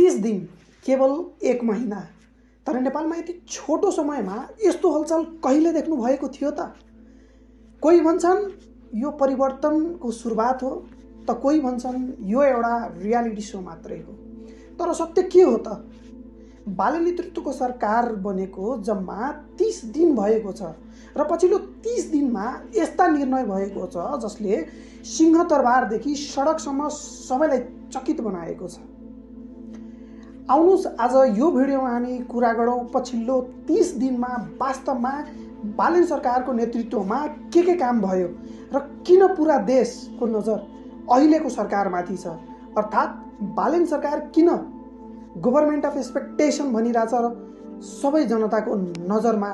30 दिन केवल 1 महिना, तर नेपालमा यति छोटो समयमा यस्तो हलचल कहिले देख्नु भएको थियो त? कोही भन्छन् यो परिवर्तनको सुरुवात हो, त कोही भन्छन् यो एउटा रियालिटी शो मात्रै हो। तर सत्य के हो त? बालन नेतृत्वको सरकार बनेको जम्मा 30 दिन भएको छ र पछिल्लो 30 दिनमा यस्ता निर्णय भएको छ जसले सिंहदरबारदेखि सडकसम्म सबैलाई चकित बनाएको छ। आउनुहोस् आज यो भिडियोमा हामी कुरा गरौँ पछिल्लो 30 दिनमा वास्तवमा बालन सरकारको नेतृत्वमा के काम भयो र किन पुरा देशको नजर अहिलेको सरकारमाथि छ, अर्थात् बालन सरकार किन गभर्नमेन्ट अफ एक्सपेक्टेसन भनिरहेछ र सबै जनताको नजरमा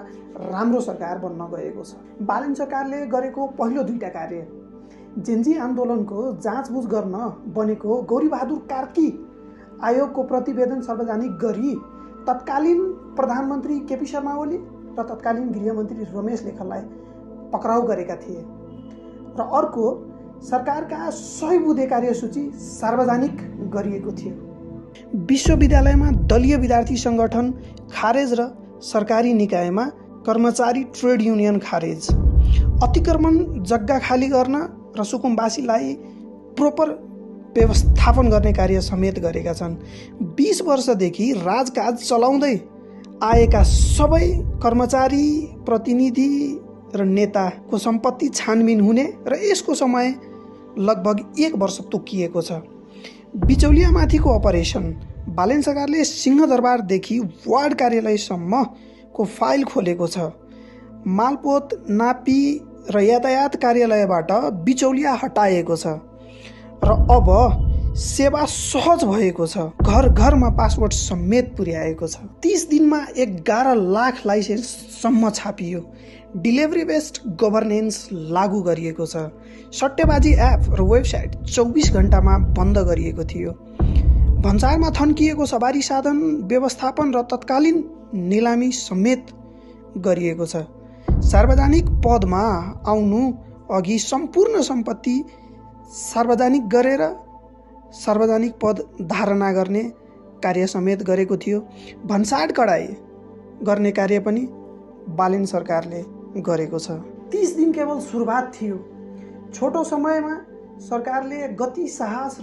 राम्रो सरकार बन्न गएको छ। बालन सरकारले गरेको पहिलो 2टा कार्य जेन्जी आन्दोलनको जाँचबुझ गर्न बनेको गौरीबहादुर कार्की आयोगको प्रतिवेदन सार्वजनिक गरी तत्कालीन प्रधानमन्त्री केपी शर्मा ओली र तत्कालीन गृहमन्त्री रमेश लेखनलाई पक्राउ गरेका थिए र अर्को सरकारका 100 बुँदे कार्यसूची सार्वजनिक गरिएको थियो। विश्वविद्यालयमा दलीय विद्यार्थी सङ्गठन खारेज र सरकारी निकायमा कर्मचारी ट्रेड युनियन खारेज, अतिक्रमण जग्गा खाली गर्न र सुकुम्बासीलाई प्रोपर व्यवस्थापन गर्ने कार्य समेत गरेका छन्। 20 वर्षदेखि राजकाज चलाउँदै आएका सबै कर्मचारी प्रतिनिधि र नेताको सम्पत्ति छानबिन हुने र यसको समय लगभग 1 वर्ष तोकिएको छ। बिचौलियामाथिको अपरेसन बालन सरकारले सिंहदरबारदेखि वार्ड कार्यालयसम्मको फाइल खोलेको छ। मालपोत नापी र यातायात कार्यालयबाट बिचौलिया हटाएको छ र अब सेवा सहज भएको छ। घर घरमा पासपोर्ट समेत पुर्याएको छ। 30 दिनमा 11 लाख लाइसेन्ससम्म छापियो। डिलिभरी बेस्ड गभर्नेन्स लागू गरिएको छ। सट्टेबाजी एप र वेबसाइट 24 घण्टामा बन्द गरिएको थियो। भन्सारमा थन्किएको सवारी साधन व्यवस्थापन र तत्कालीन निलामी समेत गरिएको छ। सार्वजनिक पदमा आउनु अघि सम्पूर्ण सम्पत्ति सार्वजनिक गरेर सार्वजनिक पद धारणा गर्ने कार्य समेत गरेको थियो। भन्साड कडाई गर्ने कार्य पनि बालन सरकारले गरेको छ। 30 दिन केवल सुरुवात थियो। छोटो समयमा सरकारले गति, साहस